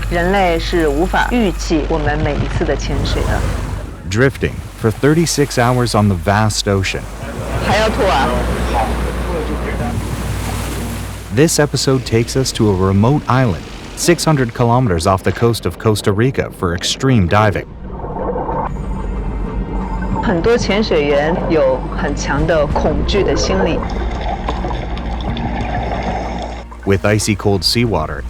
人类是无法预计我们每一次的潜水的。Drifting for 36 hours on the vast ocean. 还要吐啊？ This episode takes us to a remote island, 600 kilometers off the coast of Costa Rica for extreme diving. 很多潜水员有很强的恐惧的心理。With icy cold seawater.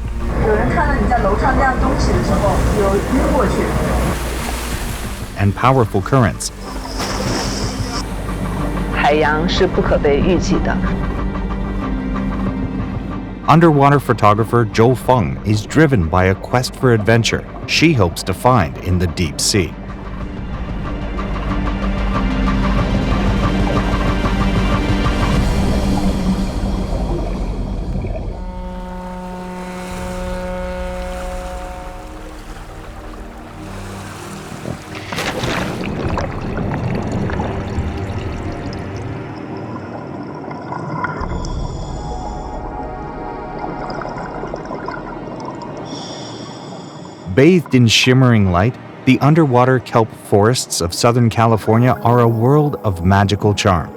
有人看到你在楼上晾东西的时候，有晕过去。And powerful currents. 海洋是不可被预计的。Underwater photographer Zhou Fang is driven by a quest for adventure she hopes to find in the deep sea. Bathed in shimmering light, the underwater kelp forests of Southern California are a world of magical charm.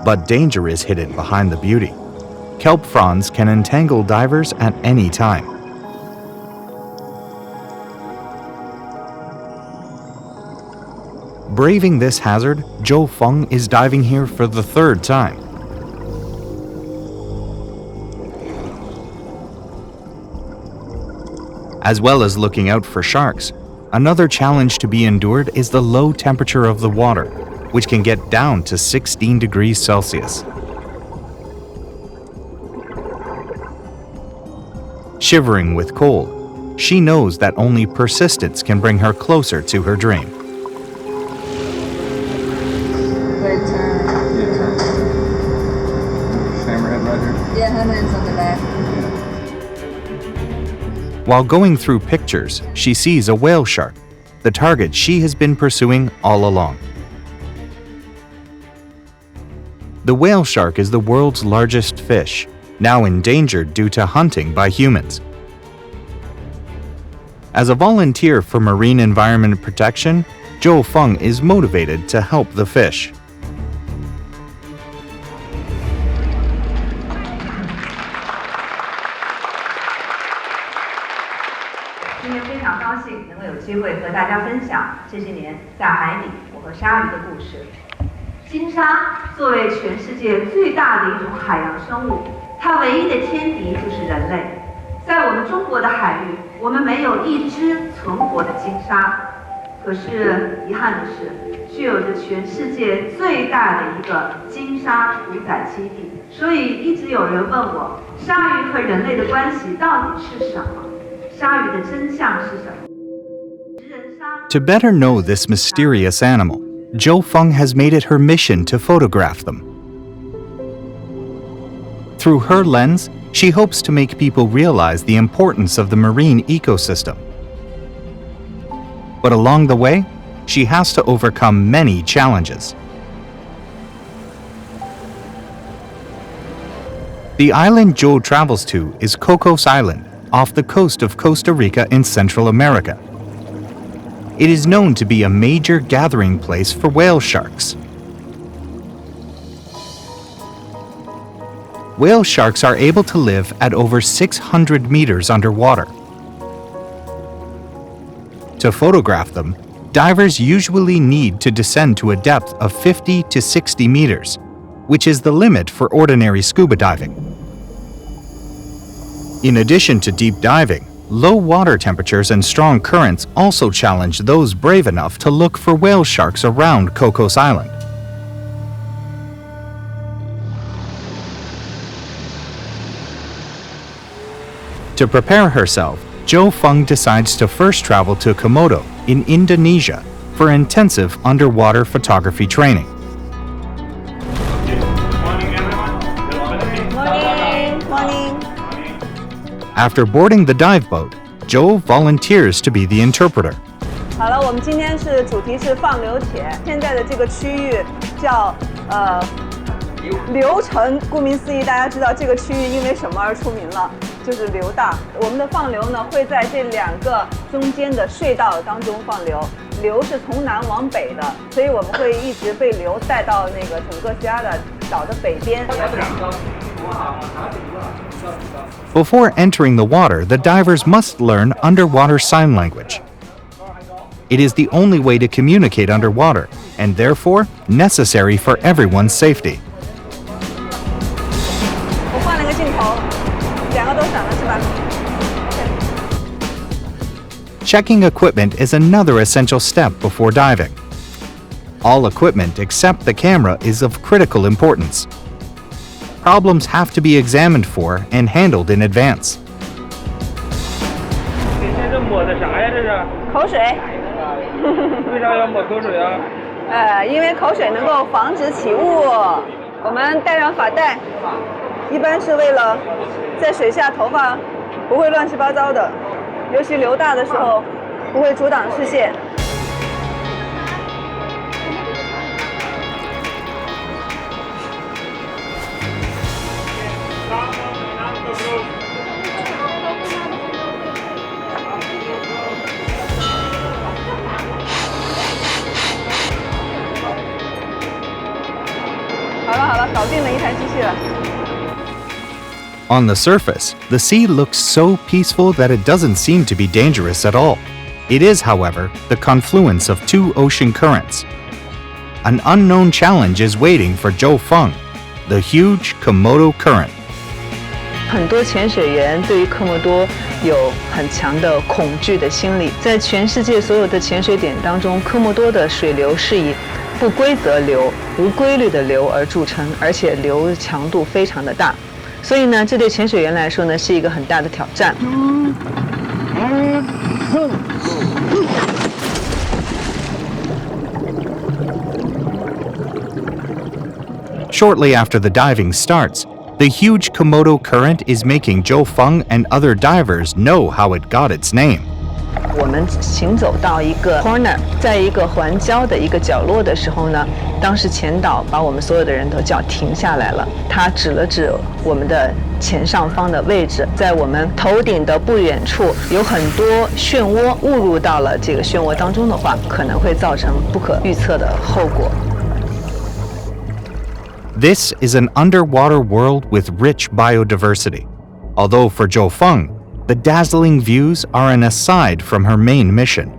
But danger is hidden behind the beauty. Kelp fronds can entangle divers at any time. Braving this hazard, Zhou Fang is diving here for the third time. As well as looking out for sharks, another challenge to be endured is the low temperature of the water, which can get down to 16 degrees Celsius. Shivering with cold, she knows that only persistence can bring her closer to her dream. Right turn. Yeah, turn. Hammerhead right here. Yeah, hammerhead's on the back. While going through pictures, she sees a whale shark, the target she has been pursuing all along. The whale shark is the world's largest fish, now endangered due to hunting by humans. As a volunteer for marine environment protection, Zhou Fang is motivated to help the fish. 今天非常高兴能够有机会和大家分享这些年在海底我和鲨鱼的故事。鲸鲨作为全世界最大的一种海洋生物，它唯一的天敌就是人类。在我们中国的海域，我们没有一只存活的鲸鲨。可是遗憾的是，却有着全世界最大的一个鲸鲨屠宰基地。所以一直有人问我，鲨鱼和人类的关系到底是什么？ To better know this mysterious animal, Zhou Fang has made it her mission to photograph them. Through her lens, she hopes to make people realize the importance of the marine ecosystem. But along the way, she has to overcome many challenges. The island Zhou travels to is Cocos Island, off the coast of Costa Rica in Central America. It is known to be a major gathering place for whale sharks. Whale sharks are able to live at over 600 meters underwater. To photograph them, divers usually need to descend to a depth of 50 to 60 meters, which is the limit for ordinary scuba diving. In addition to deep diving, low water temperatures and strong currents also challenge those brave enough to look for whale sharks around Cocos Island. To prepare herself, Zhou Fang decides to first travel to Komodo in Indonesia for intensive underwater photography training. After boarding the dive boat, Zhou volunteers to be the interpreter. 好了，我们今天是主题是放流潜，现在的这个区域叫流程，顾名思义，大家知道这个区域因为什么而出名了？就是流大。我们的放流呢会在这2个中间的隧道当中放流，流是从南往北的，所以我们会一直被流带到那个整个西亚的岛的北边。Before entering the water, the divers must learn underwater sign language. It is the only way to communicate underwater, and therefore necessary for everyone's safety. 我换了个镜头，2个都闪了是吧？ Checking equipment is another essential step before diving. All equipment except the camera is of critical importance. Problems have to be examined for and handled in advance. 这抹的啥呀？这是？口水。为啥要抹口水啊？因为口水能够防止起雾。我们带上发带，一般是为了在水下头发不会乱七八糟的，尤其流大的时候不会阻挡视线。好了，搞定了一台机器了。On the surface, the sea looks so peaceful that it doesn't seem to be dangerous at all. It is, however, the confluence of 2 ocean currents. An unknown challenge is waiting for Zhou Fang, the huge Komodo current. 很多潜水员对于科莫多有很强的恐惧的心理。在全世界所有的潜水点当中，科莫多的水流是以不规则流、无规律的流而著称，而且流强度非常的大。所以呢，这对潜水员来说呢，是一个很大的挑战。Shortly after the diving starts, the huge Komodo current is making Zhou Fang and other divers know how it got its name. 我们行走到一个 corner， 在一个环礁的一个角落的时候呢，当时潜导把我们所有的人都叫停下来了。他指了指我们的前上方的位置，在我们头顶的不远处有很多漩涡，误入到了这个漩涡当中的话，可能会造成不可预测的后果。This is an underwater world with rich biodiversity. Although for Zhou Fang, the dazzling views are an aside from her main mission.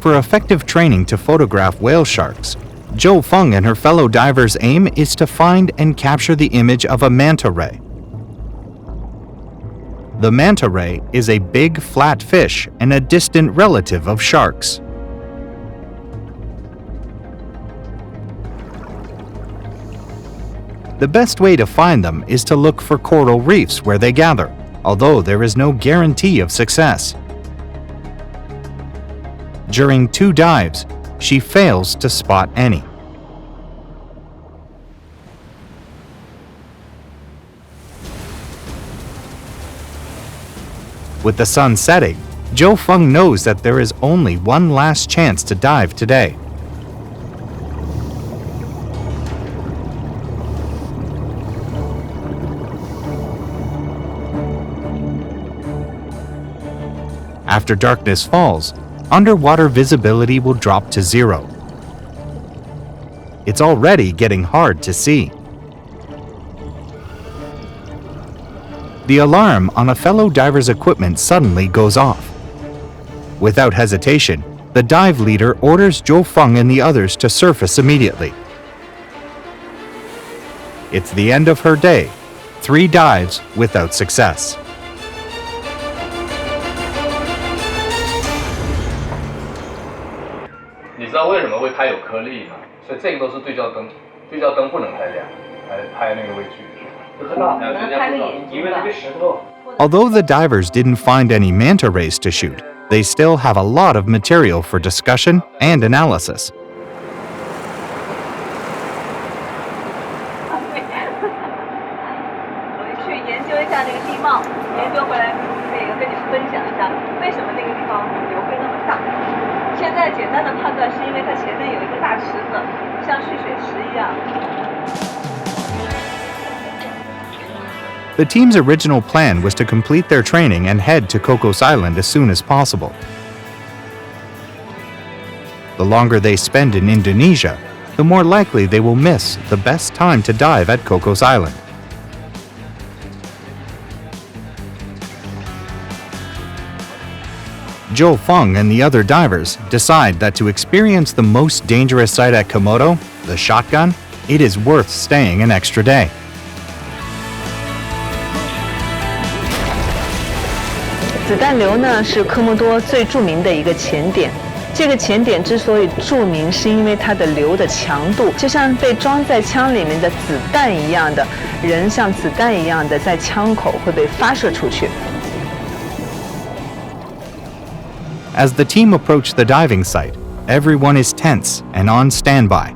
For effective training to photograph whale sharks, Zhou Fang and her fellow divers' aim is to find and capture the image of a manta ray. The manta ray is a big flat fish and a distant relative of sharks. The best way to find them is to look for coral reefs where they gather, although there is no guarantee of success. During 2 dives, she fails to spot any. With the sun setting, Zhou Fang knows that there is only one last chance to dive today. After darkness falls, underwater visibility will drop to 0. It's already getting hard to see. The alarm on a fellow diver's equipment suddenly goes off. Without hesitation, the dive leader orders Zhou Fang and the others to surface immediately. It's the end of her day, 3 dives without success. 你知道为什么会拍有颗粒吗？所以这个都是对焦灯，对焦灯不能太亮，来拍那个位置。因为那个石头。Although the divers didn't find any manta rays to shoot, they still have a lot of material for discussion and analysis. 我去研究一下那个地貌，研究回来跟你分享一下为什么那个地方流会那么大。现在简单的判断是因为它前面有一个大池子，像蓄水池一样。The team's original plan was to complete their training and head to Cocos Island as soon as possible. The longer they spend in Indonesia, the more likely they will miss the best time to dive at Cocos Island. Zhou Fang and the other divers decide that to experience the most dangerous sight at Komodo, the shotgun, it is worth staying an extra day.子弹流呢是科莫多最著名的一个潜点。这个潜点之所以著名，是因为它的流的强度，就像被装在枪里面的子弹一样的，人像子弹一样的在枪口会被发射出去。As the team approach the diving site, everyone is tense and on standby.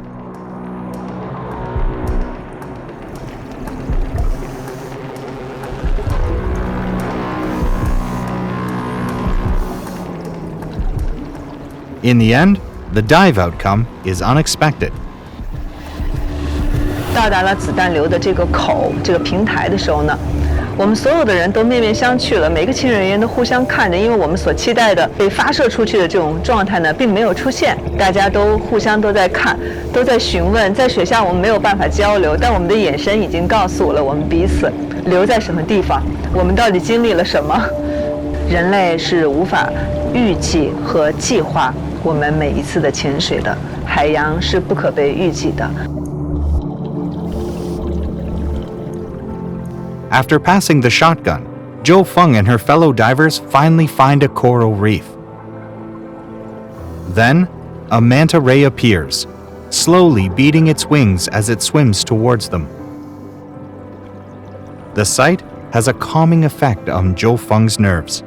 In the end, the dive outcome is unexpected. 到达了子弹流的这个口、这个平台的时候呢，我们所有的人都面面相觑了，每个潜水员都互相看着，因为我们所期待的被发射出去的这种状态呢，并没有出现。大家都互相都在看，都在询问。在水下我们没有办法交流，但我们的眼神已经告诉了我们彼此流在什么地方，我们到底经历了什么。人类是无法预计和计划我们每一次的潜水的，海洋是不可被预计的。After passing the shotgun, Zhou Fang and her fellow divers finally find a coral reef. Then, a manta ray appears, slowly beating its wings as it swims towards them. The sight has a calming effect on Zhou Fang's nerves.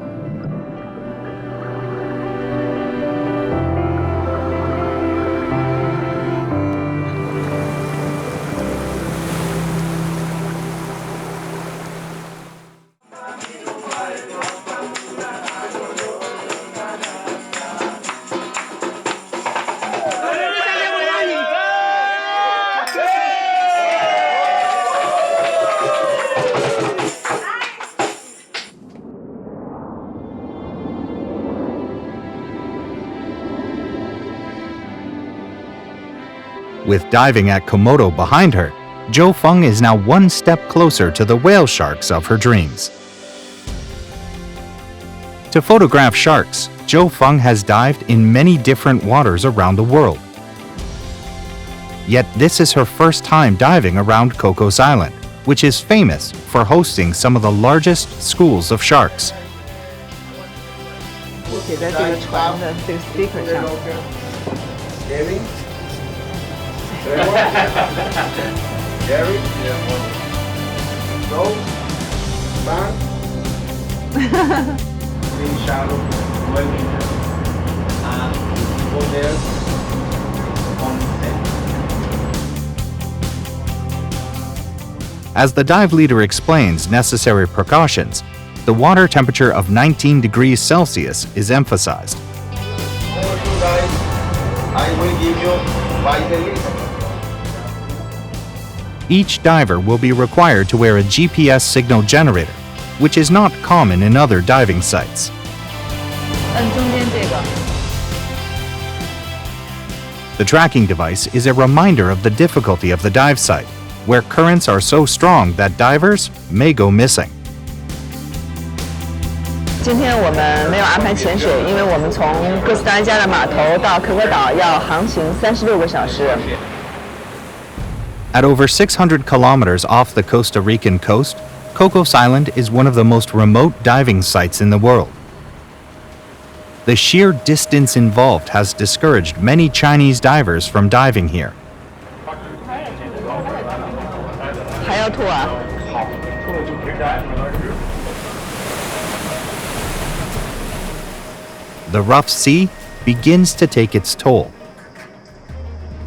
With diving at Komodo behind her, Zhou Fang is now one step closer to the whale sharks of her dreams. To photograph sharks, Zhou Fang has dived in many different waters around the world. Yet this is her first time diving around Cocos Island, which is famous for hosting some of the largest schools of sharks. 写在这个船的这个 sticker 上。Gary? Zhou Fang? Green shadow, waving, and go there on set. As the dive leader explains necessary precautions, the water temperature of 19 degrees Celsius is emphasized. Number 2 guys, I will give you vitamins. Each diver will be required to wear a GPS signal generator, which is not common in other diving sites. 中间这个。 The tracking device is a reminder of the difficulty of the dive site, where currents are so strong that divers may go missing. 今天我们没有安排潜水，因为我们从哥斯达黎加的码头到可可岛要航行36个小时。 At over 600 kilometers off the Costa Rican coast, Cocos Island is one of the most remote diving sites in the world. The sheer distance involved has discouraged many Chinese divers from diving here. 还要吐啊！ The rough sea begins to take its toll.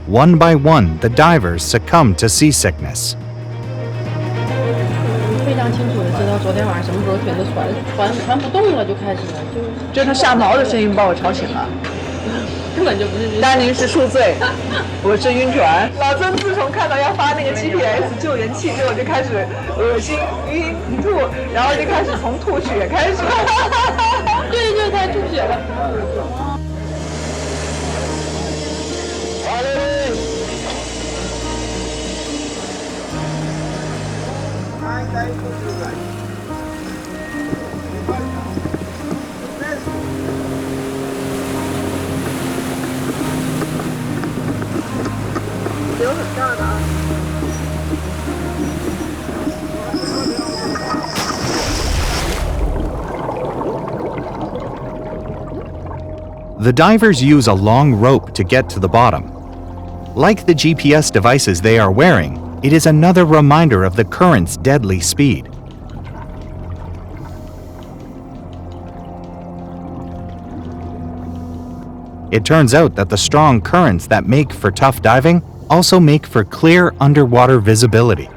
One by one, the divers succumb to seasickness. 非常清楚的知道昨天晚上什么时候全都船不动了就开始了，就就它下锚的声音把我吵醒了。根本就不是晕船。丹宁是宿醉，我是晕船。老曾自从看到要发那个 GPS 救援器之后，就开始恶心、晕、吐，然后就开始从吐血开始。对对，他吐血了。流很大的啊。The divers use a long rope to get to the bottom. Like the GPS devices they are wearing, it is another reminder of the current's deadly speed. It turns out that the strong currents that make for tough diving also make for clear underwater visibility.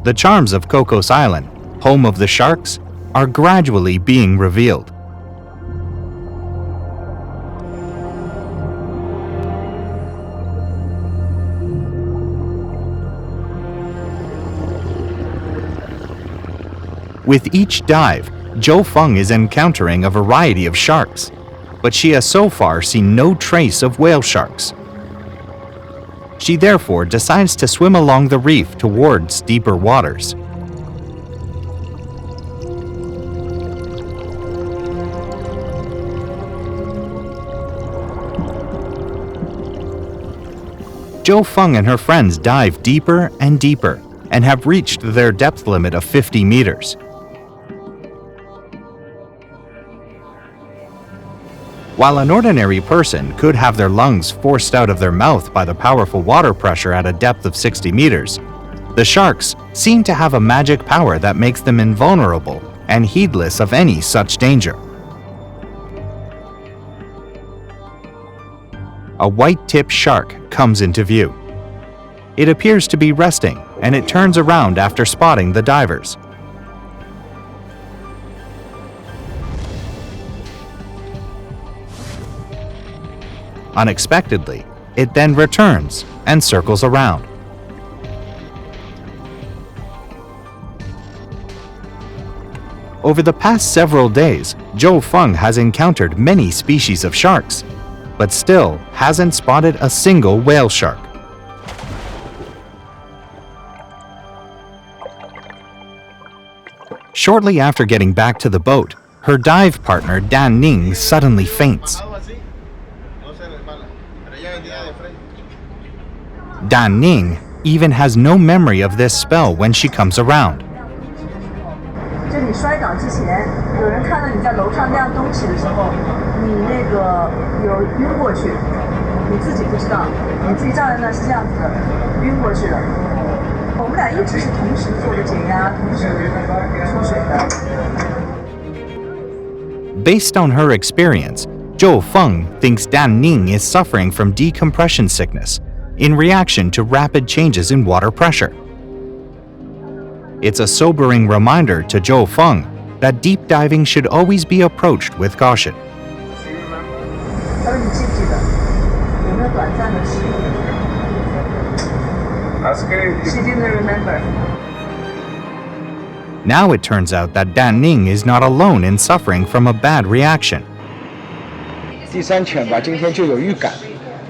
The charms of Cocos Island, home of the sharks, are gradually being revealed. With each dive, Zhou Fang is encountering a variety of sharks, but she has so far seen no trace of whale sharks. She therefore decides to swim along the reef towards deeper waters. Zhou Fang and her friends dive deeper and deeper and have reached their depth limit of 50 meters. While an ordinary person could have their lungs forced out of their mouth by the powerful water pressure at a depth of 60 meters, the sharks seem to have a magic power that makes them invulnerable and heedless of any such danger. A white-tipped shark comes into view. It appears to be resting, and it turns around after spotting the divers. Unexpectedly, it then returns and circles around. Over the past several days, Zhou Fang has encountered many species of sharks, but still hasn't spotted a single whale shark. Shortly after getting back to the boat, her dive partner Dan Ning suddenly faints. Dan Ning even has no memory of this spell when she comes around. 就你摔倒之前，有人看到你在楼上那样东西的时候，你那个有晕过去，你自己不知道，你自己站在那是这样子的，晕过去了。我们俩一直是同时做的减压，同时出水的。Based on her experience, Zhou Fang thinks Dan Ning is suffering from decompression sickness in reaction to rapid changes in water pressure. It's a sobering reminder to Zhou Fang that deep diving should always be approached with caution. 他说你记不记得有没有短暂的失忆 ？She didn't remember. Now it turns out that Dan Ning is not alone in suffering from a bad reaction. 第三圈吧，今天就有预感。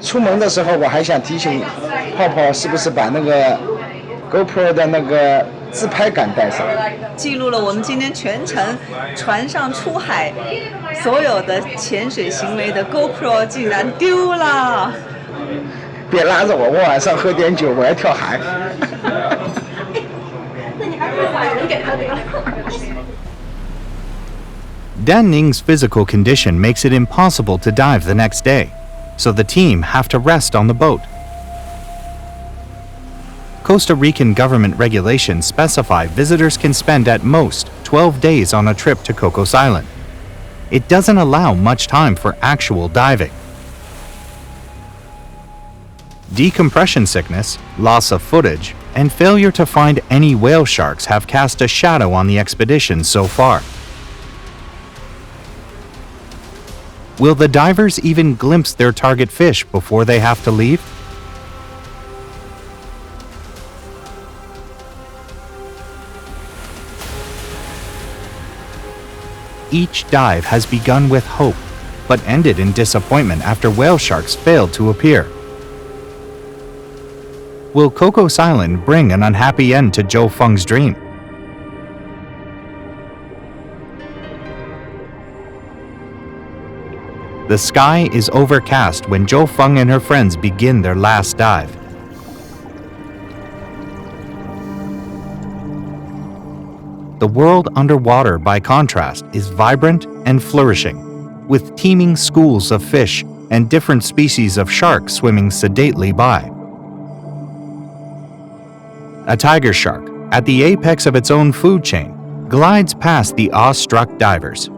出门的时候我还想提醒泡泡是不是把那个 GoPro 的那个自拍杆带上，记录了我们今天全程船上出海所有的潜水行为的 GoPro 竟然丢了。别拉着我，我晚上喝点酒，我要跳海。那你还不如把人给他得了。Dan Ning's physical condition makes it impossible to dive the next day, so the team have to rest on the boat. Costa Rican government regulations specify visitors can spend at most 12 days on a trip to Cocos Island. It doesn't allow much time for actual diving. Decompression sickness, loss of footage, and failure to find any whale sharks have cast a shadow on the expedition so far. Will the divers even glimpse their target fish before they have to leave? Each dive has begun with hope, but ended in disappointment after whale sharks failed to appear. Will Cocos Island bring an unhappy end to Zhou Fang's dream? The sky is overcast when Zhou Fang and her friends begin their last dive. The world underwater, by contrast, is vibrant and flourishing, with teeming schools of fish and different species of sharks swimming sedately by. A tiger shark, at the apex of its own food chain, glides past the awestruck divers.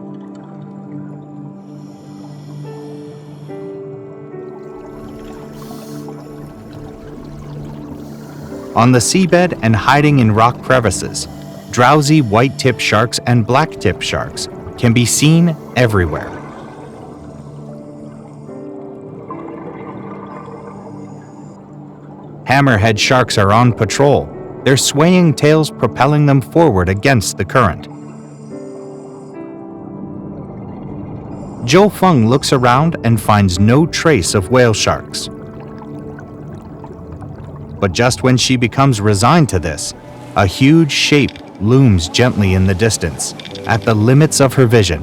On the seabed and hiding in rock crevices, drowsy white-tip sharks and black-tip sharks can be seen everywhere. Hammerhead sharks are on patrol, their swaying tails propelling them forward against the current. Zhou Fang looks around and finds no trace of whale sharks. But just when she becomes resigned to this, a huge shape looms gently in the distance, at the limits of her vision.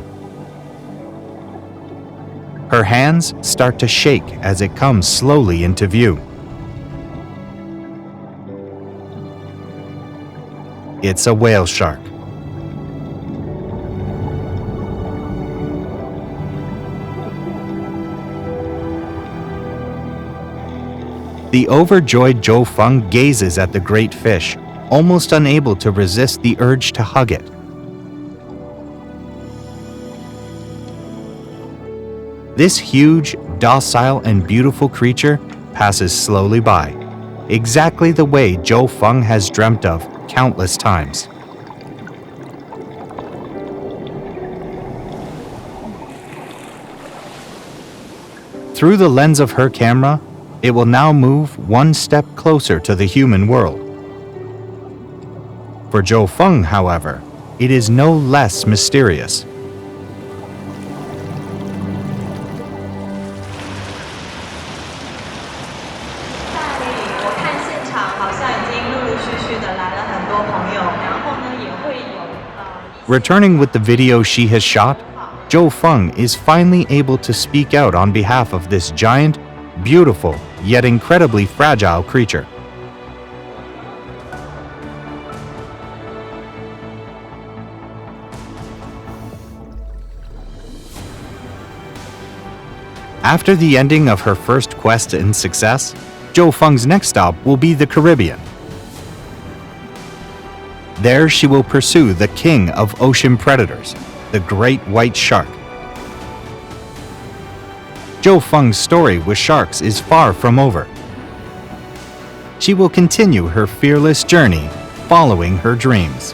Her hands start to shake as it comes slowly into view. It's a whale shark. The overjoyed Zhou Fang gazes at the great fish, almost unable to resist the urge to hug it. This huge, docile, and beautiful creature passes slowly by, exactly the way Zhou Fang has dreamt of countless times. Through the lens of her camera, it will now move one step closer to the human world. For Zhou Fang, however, it is no less mysterious. Returning with the video she has shot, Zhou Fang is finally able to speak out on behalf of this giant, beautiful, yet incredibly fragile creature. After the ending of her first quest in success, Zhou Fang's next stop will be the Caribbean. There she will pursue the king of ocean predators, the great white shark. Zhou Fang's story with sharks is far from over. She will continue her fearless journey, following her dreams.